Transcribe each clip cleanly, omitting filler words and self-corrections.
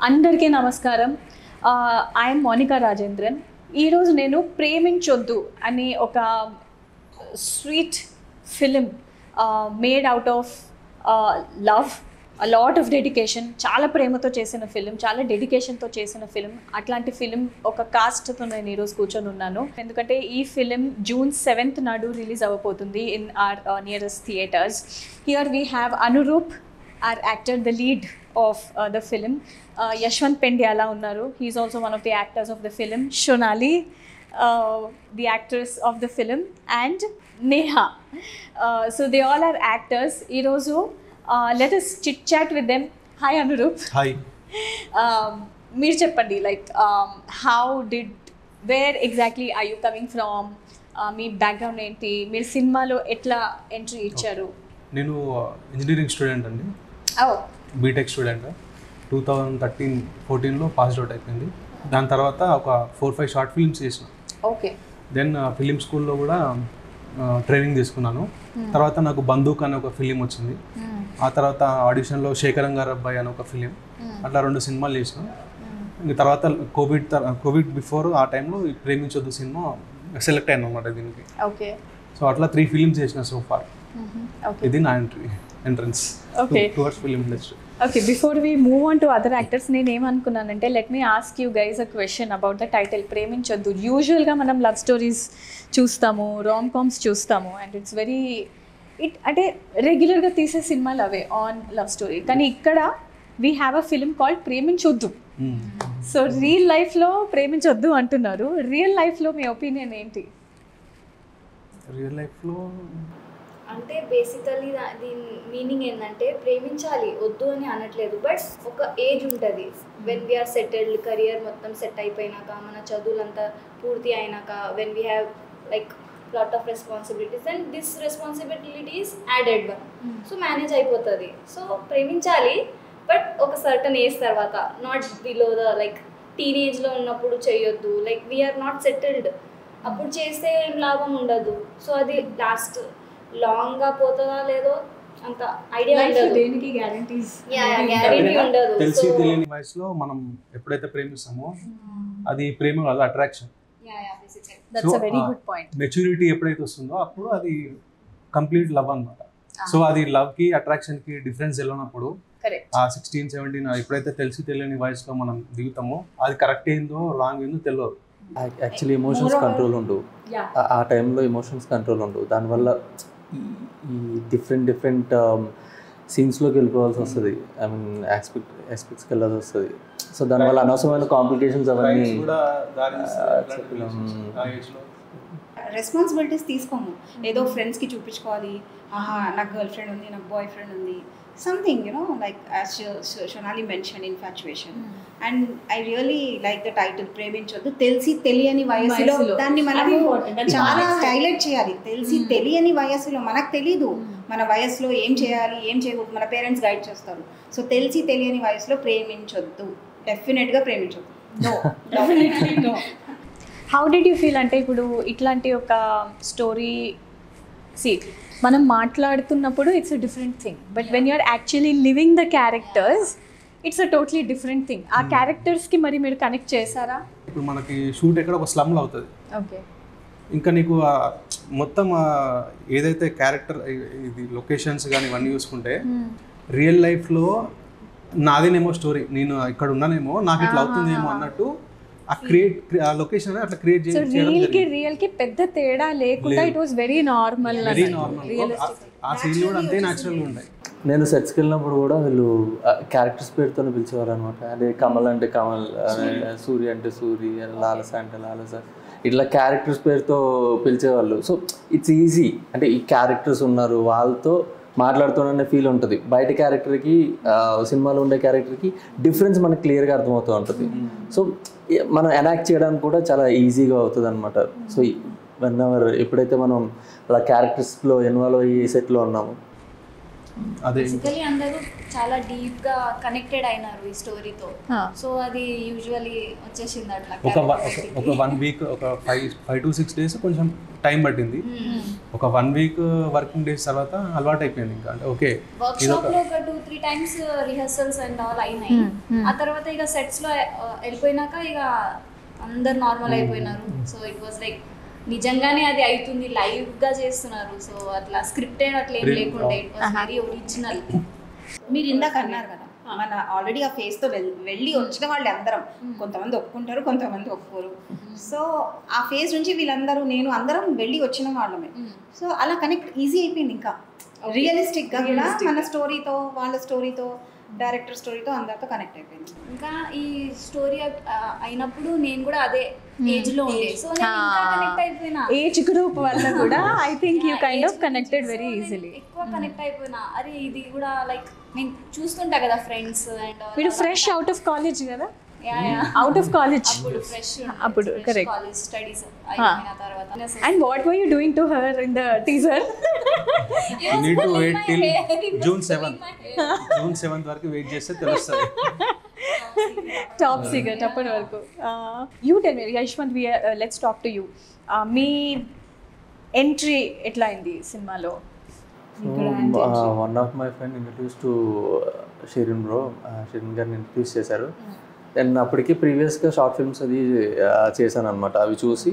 అందరికీ నమస్కారం. ఐఎమ్ మోనికా రాజేంద్రన్. ఈరోజు నేను ప్రేమించొద్దు అనే ఒక sweet film made out of love, a lot of dedication, చాలా ప్రేమతో చేసిన ఫిలిం, చాలా డెడికేషన్తో చేసిన ఫిలిం. అట్లాంటి ఫిలిం ఒక కాస్ట్తో నేను ఈరోజు కూర్చొని ఉన్నాను. ఎందుకంటే ఈ ఫిలిం June 7th నాడు రిలీజ్ అవ్వబోతుంది in our nearest theatres. Here we have Anuroop, our actor, the lead of the film. Yashwant Pendyala unnaru. He is also one of the actors of the film. Shonali, the actress of the film, and Neha. So they all are actors. Irozu, let us chit chat with them. Hi Anurup. Hi. Meer cheppandi, like where exactly are you coming from? మీ background ఏంటి? మీరు సినిమాలో ఎట్లా entry ఇచ్చారు? నేను engineering student అండి. BTech student. 2013-14లో passed out అయిపోయింది. దాని తర్వాత ఒక 4-5 షార్ట్ ఫిల్మ్స్ చేసిన. ఓకే. దెన్ ఫిలిం స్కూల్లో కూడా ట్రైనింగ్ తీసుకున్నాను. తర్వాత నాకు బందూక్ అనే ఒక ఫిలిం వచ్చింది. ఆ తర్వాత ఆడిషన్లో శేఖరం గారు అబ్బాయి అనే ఒక ఫిలిం, అట్లా 2 సినిమాలు చేసిన. ఇంక తర్వాత కోవిడ్ బిఫోర్ ఆ టైంలో ఈ ప్రేమించొద్దు సినిమా సెలెక్ట్ అయ్యాను అనమాట దీనికి. ఓకే. సో అట్లా 3 ఫిలిమ్స్ చేసిన సో ఫార్. ఇది నా entrance towards film industry. Okay, before we move on to other actors, నేను ఏమనుకున్నానంటే let me ask you guys a question about the title Preminchoddu. యూజువల్గా మనం లవ్ స్టోరీస్ చూస్తాము, రామ్ కామ్స్ చూస్తాము, అండ్ ఇట్స్ వెరీ అంటే రెగ్యులర్గా తీసే సినిమాలు అవే ఆన్ లవ్ స్టోరీ. కానీ ఇక్కడ we have a film called Preminchoddu. So real లైఫ్లో ప్రేమించొద్దు అంటున్నారు. రియల్ లైఫ్లో మీ ఒపీనియన్ ఏంటి? రియల్ లైఫ్లో అంటే బేసికలీ దీని మీనింగ్ ఏంటంటే ప్రేమించాలి, వద్దు అని అనట్లేదు. బట్ ఒక ఏజ్ ఉంటుంది, వెన్ వీఆర్ సెటిల్డ్, కెరియర్ మొత్తం సెట్ అయిపోయినాక, మన చదువులంతా పూర్తి అయినాక, when we have like lot of responsibilities and this responsibilities added one, so manage అయిపోతుంది. సో ప్రేమించాలి, బట్ ఒక సర్టన్ ఏజ్ తర్వాత, నాట్ బిలో ద లైక్ టీనేజ్లో ఉన్నప్పుడు చేయొద్దు. లైక్ వీఆర్ నాట్ సెటిల్డ్, అప్పుడు చేస్తే ఏం లాభం ఉండదు. సో అది లాస్ట్ లాంగ్గా పోతుందా లేదో అంత ఐడియా ఉండదు. దేనికి గ్యారంటీస్ ఉండదు. తెలిసి తెలియని వయసులో మనం ఎప్పుడైతే ప్రేమిస్తామో అది ప్రేమ కాదు, అట్రాక్షన్. మెచ్యూరిటీ ఎప్పుడైతే వస్తుందో అప్పుడు అది కంప్లీట్ లవ్ అన్నమాట. సో అది లవ్ కి అట్రాక్షన్ కి డిఫరెన్స్ తెలియనప్పుడు, ఆ 16-17 ఎప్పుడైతే తెలిసి తెలియని వయసులో మనం దిగుతామో అది కరెక్ట్ ఏందో రాంగ్ ఏందో తెలియదు. యాక్చువల్లీ ఎమోషన్స్ కంట్రోల్ ఉండవు. ఆ టైంలో ఎమోషన్స్ కంట్రోల్ ఉండవు. దానివల్ల ఈ డిఫరెంట్ సీన్స్లోకి వెళ్ళిపోవాల్సి వస్తుంది. ఐ మీన్ ఎక్స్పెక్ట్స్కి వెళ్ళాల్సి వస్తుంది. సో దానివల్ల అనవసరమైన కాంప్లికేషన్స్ అవన్నీ. రెస్పాన్సిబిలిటీస్ తీసుకోము. ఏదో ఫ్రెండ్స్కి చూపించుకోవాలి, ఆహా నాకు గర్ల్ ఫ్రెండ్ ఉంది, నాకు బాయ్ ఫ్రెండ్ ఉంది, something like as Shonali mentioned, infatuation. And I really like the title ప్రేమించొద్దు. తెలిసి తెలియని వయసులో దాన్ని మనం చాలా హైలైట్ చేయాలి. తెలిసి తెలియని వయసులో మనకు తెలీదు మన వయసులో ఏం చేయాలి, ఏం చేయకూడదు, మన పేరెంట్స్ గైడ్ చేస్తారు. సో తెలిసి తెలియని వయసులో ప్రేమించొద్దు, డెఫినెట్గా ప్రేమించొద్దు. No. How did you feel? అంటే ఇప్పుడు ఇట్లాంటి ఒక స్టోరీ మనం మాట్లాడుతున్నప్పుడు it's a different thing, but when you're actually living the characters it's a totally different thing. ఆ క్యారెక్టర్స్కి మరి మీరు కనెక్ట్ చేశారా? ఇప్పుడు మనకి షూట్ ఎక్కడ ఒక స్లమ్లో అవుతుంది. ఓకే. ఇంకా నీకు మొత్తం ఏదైతే క్యారెక్టర్ ఇది లొకేషన్స్ కానీ ఇవన్నీ చూసుకుంటే రియల్ లైఫ్లో నాదేనేమో స్టోరీ, నేను ఇక్కడ ఉన్నానేమో నాకు ఇట్లా అవుతుందేమో అన్నట్టు ఆ లొకేషన్ అట్లా క్రియేట్ చేయడం. రియల్ కి పెద్ద తేడా లేకుండా ఇట్ వాస్ వెరీ నార్మల్. ఆ సీన్ కూడా అంతే న్యాచురల్ గా ఉంటాయి. నేను సెట్స్కి వెళ్ళినప్పుడు కూడా వీళ్ళు క్యారెక్టర్స్ పేరుతోనే పిలిచేవారు అనమాట. అంటే కమల్ అంటే కమల్, సూర్య అంటే సూర్య, లాలస అంటే లాలస, ఇట్లా క్యారెక్టర్స్ పేరుతో పిలిచేవాళ్ళు. So it's easy. అంటే ఈ క్యారెక్టర్స్ ఉన్నారు వాళ్ళతో మాట్లాడుతూనే ఫీల్ ఉంటుంది. బయట క్యారెక్టర్కి సినిమాలో ఉండే క్యారెక్టర్కి డిఫరెన్స్ మనకు క్లియర్గా అర్థమవుతూ ఉంటుంది. సో మనం ఎనాక్ట్ చేయడానికి కూడా చాలా ఈజీగా అవుతుంది అనమాట. సో ఎప్పుడైతే మనం అలా క్యారెక్టర్స్లో ఇన్వాల్వ్ అయ్యి సెట్లో ఉన్నాము అదే బేసికలీ అందరూ చాలా డీప్ గా కనెక్టెడ్ అయినారు ఈ స్టోరీతో. Ah. సో అది యూజువల్లీ వచ్చేసింది అట్లా ఒక 1 వీక్ ఒక 5 to 6 days కొంచెం టైం పట్టింది. ఒక 1 week వర్కింగ్ డేస్ తర్వాత అలవాటు అయిపోయింది. ఇంకా అంటే ఓకే వర్క్ షాప్ లో ఒక 2-3 times రిహర్సల్స్ అండ్ ఆల్ అయినాయి. ఆ తర్వాత ఇక సెట్స్ లో వెళ్ళిపోయినాక ఇక అందరు నార్మల్ అయిపోయినారు. సో ఇట్ వాజ్ లైక్ నిజంగానే అది అవుతుంది, లైవ్ గా చేస్తున్నారు. సో అట్లా స్క్రిప్టెడ్ అట్లా ఏం లేకుండే, ఇట్ వాజ్ వెరీ ఒరిజినల్. మీరు ఇందాక అన్నారు కదా, మన ఆల్రెడీ ఆ ఫేస్ తో వెళ్ళి వచ్చిన వాళ్ళు అందరం, కొంతమంది ఒప్పుకుంటారు, కొంతమంది ఒప్పుకోరు. సో ఆ ఫేస్ నుంచి వీళ్ళందరూ నేను అందరం వెళ్ళి వచ్చిన వాళ్ళమే. సో అలా కనెక్ట్ ఈజీ అయిపోయింది. ఇంకా రియలిస్టిక్ గా కూడా మన స్టోరీతో, వాళ్ళ స్టోరీతో, డైరెక్టర్ స్టోరీతో అందరితో కనెక్ట్ అయిపోయింది. ఇంకా ఈ స్టోరీ అయినప్పుడు నేను కూడా అదే ఏజ్ లో ఉండే. సో నేను ఇంకా కనెక్ట్ అయిపోయినా, ఏజ్ గ్రూప్ వల్ల కూడా I think you kind of connected very easily. ఎక్కువ కనెక్ట్ అయిపోయినా. అరే ఇది కూడా లైక్ నేను చూస్తుంటా కదా ఫ్రెండ్స్ అండ్ మీరు ఫ్రెష్ అవుట్ ఆఫ్ కాలేజ్ కదా, అవుట్ ఆఫ్ కాలేజ్ అప్పుడు ఫ్రెష్ అప్పుడు correct. కాలేజ్ స్టడీస్ అయిపోయిన తర్వాత. And what were you doing to her in the teaser? You need to wait till June 7th. June 7th వరకు wait చేస్తే తెలుస్తుంది. Top secret అప్పటి వరకు. You tell me Yashwant, let's talk to you. Me entry ఎట్లా అయింది సినిమాలో? One of my friend introduce to Shirin bro, Shirin గారిని introduce చేశారు. నేను అప్పటికి ప్రీవియస్గా షార్ట్ ఫిల్మ్స్ అది చేశాను అనమాట. అవి చూసి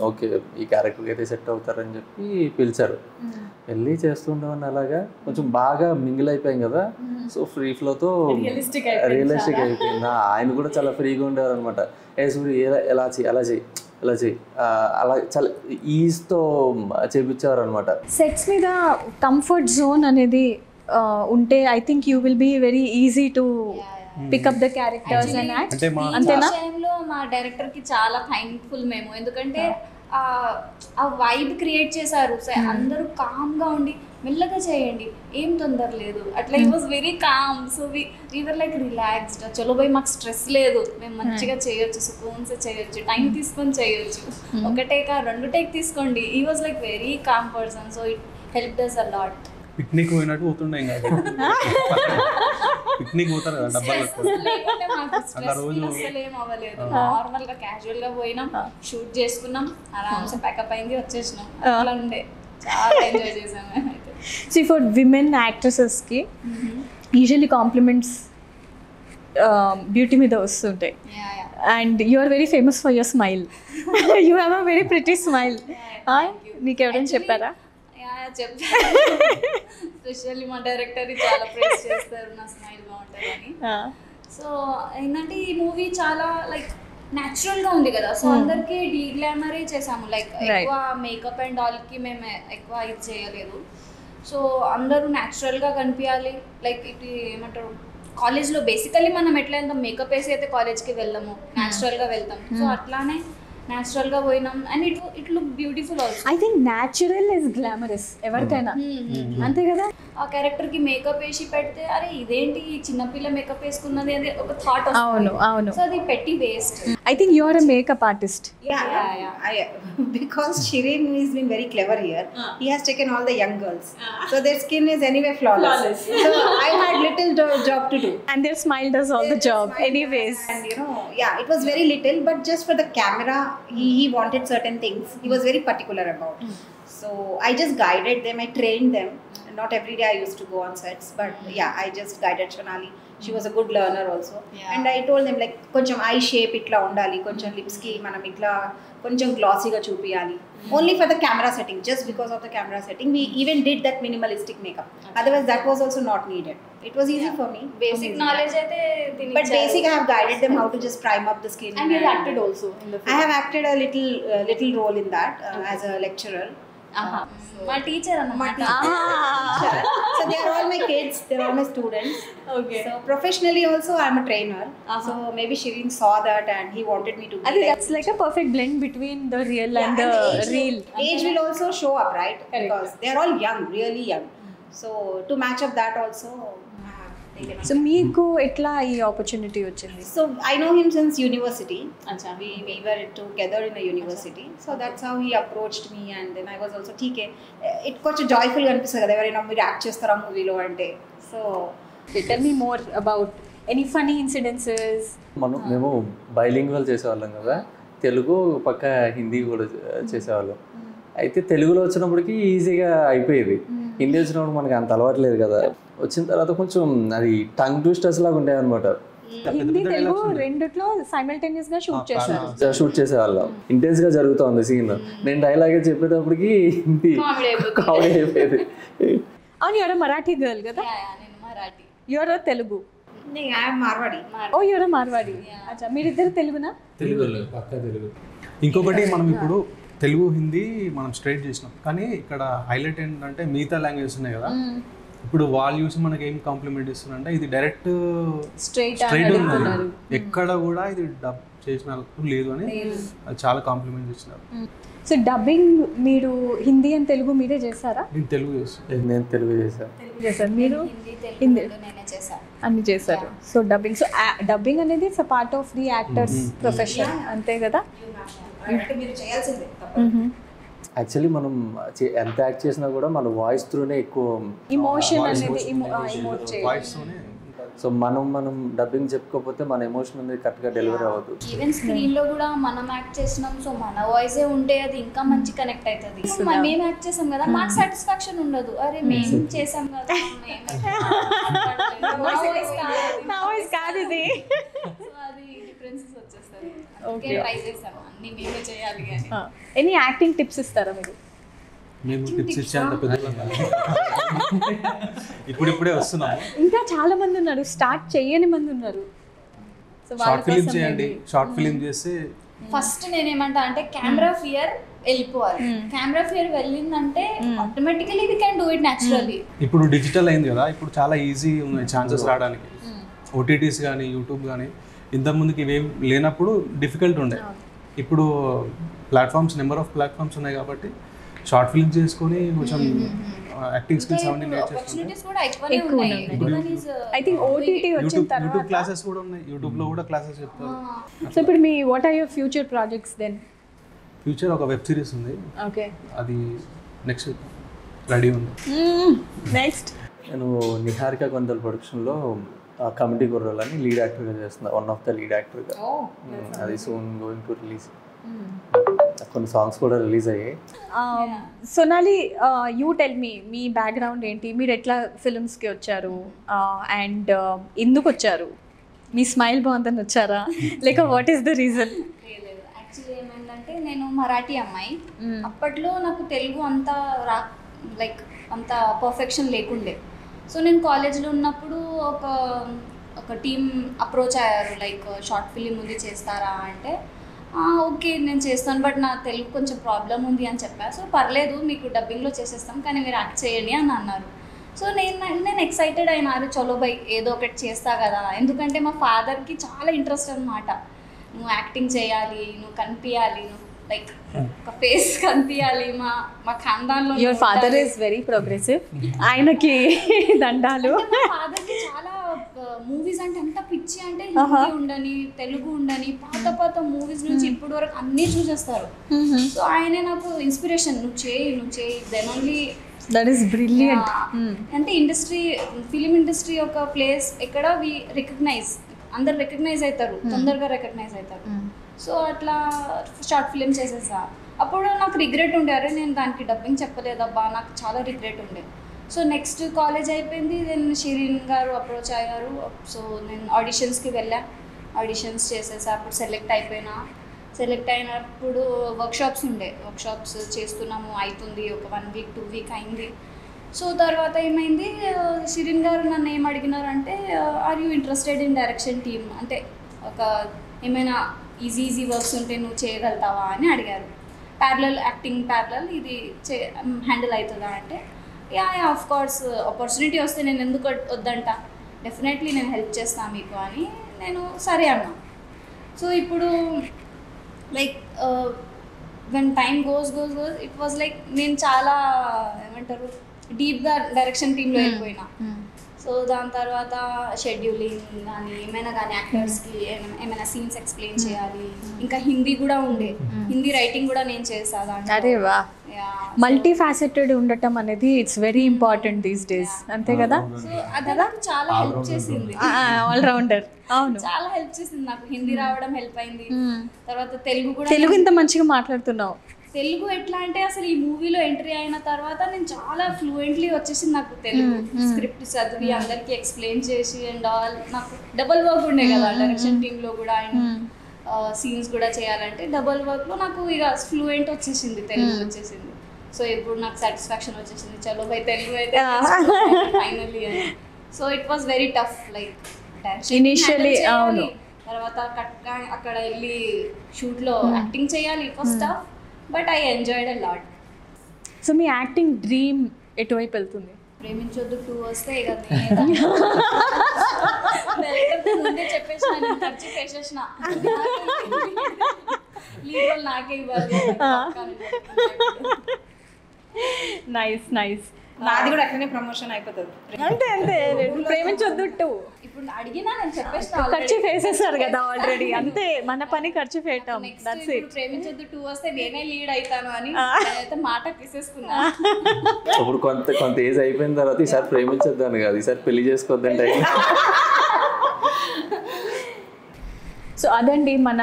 ఓకే ఈ క్యారెక్టర్కి అయితే సెట్ అవుతారని చెప్పి పిలిచారు. వెళ్ళి చేస్తుండేవాడిని. అలాగా కొంచెం బాగా మింగిల్ అయిపోయాం కదా, సో ఫ్రీ ఫ్లోతో రియలిస్టిక్ అయిపోయింది. ఆయన కూడా చాలా ఫ్రీగా ఉండేవారు అనమాట. సూర్య ఎలా చేయి, అలా చేయి, ఇలా చేయి, అలా చాలా ఈజ్తో చేపించేవారు అనమాట. సెట్స్ మీద కంఫర్ట్ జోన్ అనేది ఉంటే I think you will be very easy to pick up the characters and act. అంతేనా? విషయంలో మా డైరెక్టర్ కి చాలా థ్యాంక్ఫుల్ మేము. ఎందుకంటే ఆ వైబ్ క్రియేట్ చేశారు. అందరూ కామ్ గా ఉండి మెల్లగా చేయండి, ఏం తొందర లేదు అట్లా. It was very calm. So we are like relaxed. చలో బై, మాకు స్ట్రెస్ లేదు, మేము మంచిగా చేయొచ్చు, సుకూన్స్ చేయొచ్చు, టైం తీసుకొని చేయొచ్చు. ఒక టేక్ 2 టేక్ తీసుకోండి. ఈ was like very calm person. So it helped us a lot. Picnic పోయినట్టు పోతుండే. ఇంకా పిక్నిక్ పోతారు కదా డబ్బాలు అట్లా రోజు అసలు ఏం అవ్వలేదు. నార్మల్ గా క్యాజువల్ గా పోయినాం, షూట్ చేసుకున్నాం, ఆరామ్సే ప్యాకప్ అయింది, వచ్చేసినాం. అట్లా ఉండే, చాలా ఎంజాయ్ చేసాం మేమైతే. సో ఫర్ విమెన్ యాక్ట్రెసెస్కి యూజువల్లీ కాంప్లిమెంట్స్ బ్యూటీ మీద వస్తుంటాయి. And you are very famous for your smile. You have a very pretty smile. నీకు ఎవరైనా చెప్పారా? చెప్తారు. స్పెషల్లీ మా డైరెక్టర్ చాలా ప్రేస్ చేస్తారు నా స్మైల్ బాగుంటుందని. సో ఏంటంటే ఈ మూవీ చాలా లైక్ న్యాచురల్ గా ఉంది కదా. సో అందరికి డీగ్లామరే చేసాము. లైక్ ఎక్కువ మేకప్ అండ్ ఆల్ కి మేము ఎక్కువ ఇది చేయలేదు. సో అందరూ న్యాచురల్ గా కనిపించాలి. లైక్ ఇది ఏమంటారు, కాలేజ్లో బేసికల్లీ మనం ఎట్లా మేకప్ వేసి అయితే కాలేజ్కి వెళ్ళము, న్యాచురల్ గా వెళ్తాం. సో అట్లానే న్యాచురల్ గా పోయినాం. And it look beautiful also. I think natural is glamorous ఎవరికైనా, అంతే కదా. ఆ క్యారెక్టర్ కి మేకప్ వేసి పెడితే అరే ఇదేంటి చిన్నపిల్ల మేకప్ వేసుకున్నది అని ఒక థాట్. అవును అవును. సో అది పెట్టి waste. I think you are a makeup artist. Because Shirin has been very clever here. He has taken all the young girls, so their skin is anyway flawless. So I had little job to do, and their smile does all the job anyways. And it was very little, but just for the camera he wanted certain things he was very particular about. So I just guided them, I trained them. Not every day I used to go on sets, but I just guided Shonali. She was a good learner also. And I told them like koncham eye shape itla undali, koncham lips ki manam itla koncham glossy ga chupiyali, only for the camera setting. Just because of the camera setting we even did that minimalistic makeup. Otherwise that was also not needed. It was easy for me. Basic knowledge aithe dini, but basic I have guided them how to just prime up the skin. And you acted also in the film. I have acted a little role in that as a lecturer. My teacher అన్నమాట. So they are all my kids, they are all my students. Okay. So professionally also I am a trainer. So maybe Shirin saw that and he wanted me to be like, that's like a perfect blend between the real and the real. Age will also show up, right? Because they are all young, really young. So to match up that also so మీకు ఎట్లా ఈ opportunity వచ్చింది? So I know him since university. Acha, we were together in a university. So that's how he approached me, and then I was also TK. It got joyful అనిపిస్తుంది కదా ఎవరైనా మీరు act చేస్తారా మూవీలో అంటే. So tell me more about any funny incidences. మేము bilingual చేసేవాళ్ళం కదా, తెలుగు పక్క హిందీ కూడా చేసేవాళ్ళం. అయితే తెలుగులో వచ్చినప్పటికీ ఈజీగా అయిపోయేది, హిందీ వచ్చినప్పుడు మనకి అంత అలవాట్లేదు కదా. వచ్చిన తర్వాత కొంచెం అది టంగ్ ట్విస్టర్స్ లాగా ఉంటాయి అనమాట. హిందీ తెలుగు రెండిట్లో సైమల్టేనియస్ గా షూట్ చేసేవాళ్ళం. ఇంటెన్స్ గా జరుగుతుంది సీన్, నేను డైలాగే చెప్పేటప్పటికి హిందీ కామెడీ అయిపోయేది. అవును, యూఆర్ మరాఠీ గర్ల్ కదా? నేను Marathi. You're Telugu? Marwadi. Oh you're Marwadi. అచ్చా, మీరిద్దరు తెలుగునా? తెలుగు పక్కా తెలుగు. ఇంకొకటి మనం ఇప్పుడు తెలుగు హిందీ మనం స్ట్రైట్ చేసినాం, కానీ ఇక్కడ హైలైట్ ఏంటంటే మిగతా లాంగ్వేజెస్ ఉన్నాయి కదా, ఇప్పుడు వాళ్ళు చూసి మనకి ఏం కాంప్లిమెంట్ ఇస్తున్నారంటే ఇది డైరెక్ట్ స్ట్రైట్ ఉన్నది, ఎక్కడ కూడా ఇది డబ్ చేసిన లేదు అని అది చాలా కాంప్లిమెంట్ ఇచ్చినారు. సో డబ్బింగ్ మీరు హిందీ అండ్ తెలుగు మీరే చేస్తారా? నేను తెలుగు చేస్తాను. నేను తెలుగు చేశాను. మీరు హిందీ నేనే చేశాను, అన్ని చేశారు. సో డబ్బింగ్, సో డబ్బింగ్ అనేది it's part of the actors profession, అంతే కదా? మీరు చేయాల్సిందే. యాక్చువల్లీ మనం ఎంత యాక్ట్ చేసినా కూడా మన వాయిస్ త్రూనే ఎక్కువ ఇమోషన్ అనేది ఇమోట్ చేయాలి. సో మనం డబ్బింగ్ చెప్పుకోకపోతే మన ఎమోషన్ అనేది కరెక్ట్గా డెలివరీ అవ్వదు. ఈవెన్ స్క్రీన్ లో కూడా మనం యాక్ట్ చేసినాం, సో మన వాయిసే ఉంటే అది ఇంకా మంచి కనెక్ట్ అవుతుంది. మేము యాక్ట్ చేసాం కదా, మాకు సాటిస్ఫాక్షన్ ఉండదు, అరే మేము చేసాం కదా, నా వాయిస్ కాదు ఇది. అది డిఫరెన్సెస్ వచ్చేస్తుంది. ట్రై చేసాము అన్ని మేమే చేయాలి అని. ఎనీ యాక్టింగ్ టిప్స్ ఇస్తారా మీరు? మేము టిప్స్ ఇచ్చేంత పెద్ద ఇప్పుడిప్పుడే వస్తున్నాము. ఇంకా చాలా మంది ఉన్నారు, స్టార్ట్ చేయని మంది ఉన్నారు. సో షార్ట్ ఫిలిం చేయండి, షార్ట్ ఫిలిం చేస్తే ఫస్ట్ నేనేమంటా అంటే కెమెరా ఫియర్ వెళ్ళిపోవాలి. కెమెరా ఫియర్ వెళ్ళిందంటే automatically we can do it naturally. ఇప్పుడు డిజిటల్ అయింది కదా, ఇప్పుడు చాలా ఈజీ ఉన్నాయి ఛాన్సెస్ రావడానికి. ఓటీటీస్ కానీ యూట్యూబ్ కానీ ఇంతకుముందుకి ఇవేం లేనప్పుడు డిఫికల్ట్ ఉండే. ఇప్పుడు ప్లాట్ఫామ్స్, నెంబర్ ఆఫ్ ప్లాట్ఫామ్స్ ఉన్నాయి కాబట్టి షార్ట్ ఫిల్మ్ చేసుకొని కొంచెం యాక్టింగ్ స్కిల్స్ అవన్నీ ఆపర్చునిటీస్ కూడా ఎక్కువనే ఉన్నాయి. ఐ థింక్ ఓటీటీ వచ్చిన తర్వాత యూట్యూబ్ క్లాసెస్ కూడా ఉన్నాయి, యూట్యూబ్ లో కూడా క్లాసెస్ చెప్తారు. సో ఇప్పుడు మీ what are your future projects then? Future ఒక వెబ్ సిరీస్ ఉంది, ఓకే, అది నెక్స్ట్ రెడీ ఉంది. నెక్స్ట్ నేను నిహారిక కొందల్ ప్రొడక్షన్లో కమిటీ గుర్రాలు అని లీడ్ యాక్టర్గా చేస్తున్నా, వన్ ఆఫ్ ద లీడ్ యాక్టర్గా. అది సూన్ గోయింగ్ టు రిలీజ్. కొన్ని సాంగ్స్ కూడా రిలీజ్ అయ్యాయి. Sonali, you tell me background ఏంటి, మీరు ఎట్లా ఫిల్మ్స్కి వచ్చారు అండ్ ఎందుకు వచ్చారు? మీ స్మైల్ బాగుందని వచ్చారా లేక what is the reason? Actually ఏమైందంటే నేను మరాఠీ అమ్మాయి, అప్పట్లో నాకు తెలుగు అంత లైక్ అంత పర్ఫెక్షన్ లేకుండే. సో నేను కాలేజ్లో ఉన్నప్పుడు ఒక టీమ్ అప్రోచ్ అయ్యారు, లైక్ షార్ట్ ఫిలిం ఉంది చేస్తారా అంటే ఓకే నేను చేస్తాను, బట్ నా తెలుగు కొంచెం ప్రాబ్లం ఉంది అని చెప్పా. సో పర్లేదు మీకు డబ్బింగ్లో చేసేస్తాం కానీ మీరు యాక్ట్ చేయండి అని అన్నారు. సో నేను ఎక్సైటెడ్ అయినారు, చలో బై ఏదో ఒకటి చేస్తా కదా. ఎందుకంటే మా ఫాదర్కి చాలా ఇంట్రెస్ట్ అనమాట, నువ్వు యాక్టింగ్ చేయాలి, నువ్వు కనిపించాలి, నువ్వు లైక్ ఒక ఫేస్ కనిపించాలి మా ఖాందాన్లో. Your father is very progressive, ఆయనకి దండాలు. మా ఫాదర్కి చాలా మూవీస్ అంటే ఎంత పిచ్చి అంటే హిందీ ఉండని తెలుగు ఉండని పాత మూవీస్ నుంచి ఇప్పటి వరకు అన్నీ చూసేస్తారు. సో ఆయనే నాకు ఇన్స్పిరేషన్, నువ్వు చేయి then only that is brilliant. అంటే ఫిలిం ఇండస్ట్రీ ఒక ప్లేస్ ఎక్కడ అందరు రికగ్నైజ్ అవుతారు, తొందరగా రికగ్నైజ్ అవుతారు. సో అట్లా షార్ట్ ఫిలిం చేసేసా. అప్పుడు నాకు రిగ్రెట్ ఉండే, అరే నేను దానికి డబ్బింగ్ చెప్పలేదబ్బా, నాకు చాలా రిగ్రెట్ ఉండే. సో నెక్స్ట్ కాలేజ్ అయిపోయింది, నేను షిరీన్ గారు అప్రోచ్ అయ్యారు. సో నేను ఆడిషన్స్కి వెళ్ళాను, ఆడిషన్స్ చేసేసా. అప్పుడు సెలెక్ట్ అయినప్పుడు వర్క్షాప్స్ చేస్తున్నాము, అవుతుంది ఒక 1 వీక్ 2 వీక్ అయింది. సో తర్వాత ఏమైంది, షిరీన్ గారు నన్ను ఏం అడిగినారంటే are you interested in direction team, అంటే ఒక ఏమైనా ఈజీ వర్క్స్ ఉంటే నువ్వు చేయగలుగుతావా అని అడిగారు. యాక్టింగ్ ప్యారలల్ ఇది హ్యాండిల్ అవుతుందా అంటే యా ఆఫ్ కోర్స్, ఆపర్చునిటీ వస్తే నేను ఎందుకు వద్దంట, డెఫినెట్లీ నేను హెల్ప్ చేస్తాను మీకు అని నేను సరే అన్నా. సో ఇప్పుడు like when time goes it was like నేను చాలా ఏమంటారు డీప్గా డైరెక్షన్ టీంలో వెళ్ళిపోయినా. సో సో దాని తర్వాత షెడ్యూలింగ్ కానీ ఏమైనా కానీ యాక్టర్స్కి ఏమైనా సీన్స్ ఎక్స్ప్లెయిన్ చేయాలి. ఇంకా హిందీ కూడా ఉండే, హిందీ రైటింగ్ కూడా నేను చేసాను. అరే వా, మల్టీ ఫ్యాసెటెడ్ ఉండటం అనేది it's very important these days, అంతే కదా? సో అది నాకు చాలా హెల్ప్ చేసింది, ఆల్రౌండర్. అవును, చాలా హెల్ప్ చేసింది నాకు. హిందీ రావడం హెల్ప్ అయింది. తర్వాత తెలుగు కూడా, తెలుగు ఇంత మంచిగా మాట్లాడుతున్నావు. తెలుగు ఎట్లా అంటే అసలు ఈ మూవీలో ఎంట్రీ అయిన తర్వాత నేను చాలా ఫ్లూయెంట్లీ వచ్చేసింది నాకు తెలుగు. స్క్రిప్ట్ చదివి అందరికి ఎక్స్ప్లెయిన్ చేసి అండ్ ఆల్. నాకు డబుల్ వర్క్ ఉండే కదా డైరెక్షన్ టీంలో కూడా, అండ్ సీన్స్ కూడా చేయాలంటే డబుల్ వర్క్లో నాకు ఇక ఫ్లూయెంట్ వచ్చేసింది, తెలుగు వచ్చేసింది. సో ఇప్పుడు నాకు సాటిస్ఫాక్షన్ వచ్చేసింది, చలో బై తెలుగు అయితే ఫైనల్లీ అని. So it was very tough, like initially. అవును, తర్వాత అక్కడ వెళ్ళి షూట్లో యాక్టింగ్ చేయాలి, it was tough, but I enjoyed a lot. So me acting dream ఎటువైపు వెళ్తుంది? ప్రేమించొద్దు 2 వస్తే ఇక ముందే చెప్పేసిన, నేను ఖర్చు చేసేసిన, లీడ్ రోల్ నాకే ఇవ్వాలి. Nice nice. నాది కూడా అట్లనే ప్రమోషన్ అయిపోతుంది. అంతే అంతే, ప్రేమించొద్దు 2. ఇప్పుడు అడిగినా నేను చెప్పేసిన, ఖర్చు వేసేసారు కదా ఆల్రెడీ, అంతే, మన పని ఖర్చు పెట్టాం, దట్స్ ఇట్. ప్రేమించొద్దు 2 వస్తే నేనే లీడ్ అవుతాను అని అయితే మాట తీసేసుకున్నా. ఇప్పుడు కొంత ఏజ్ అయిపోయిన తర్వాత ఈసారి ప్రేమించొద్దాను కాదు, ఈసారి పెళ్లి చేసుకోవద్దంటే. సో అదండి మన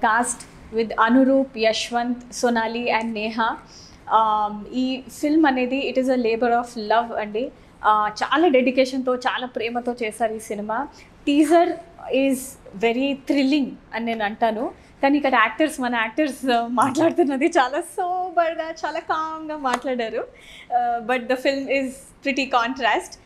cost with Anuroop, Yashwant, Sonali and Neha. ఈ ఫిల్మ్ అనేది it is a labour of love అండి. చాలా డెడికేషన్తో, చాలా ప్రేమతో చేశారు ఈ cinema. Teaser is very thrilling అని నేను అంటాను, కానీ ఇక్కడ మన యాక్టర్స్ మాట్లాడుతున్నది చాలా సోబర్గా, చాలా కామ్గా మాట్లాడారు. But the film is pretty contrast.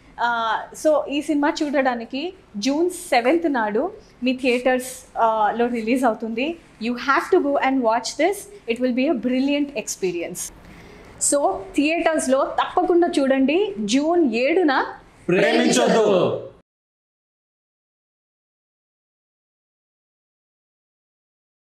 So ఈ సినిమా చూడడానికి June 7th నాడు మీ థియేటర్స్లో రిలీజ్ అవుతుంది. You have to go and watch this, it will be a brilliant experience. So థియేటర్స్లో తప్పకుండా చూడండి. June 7న ప్రేమించొద్దు.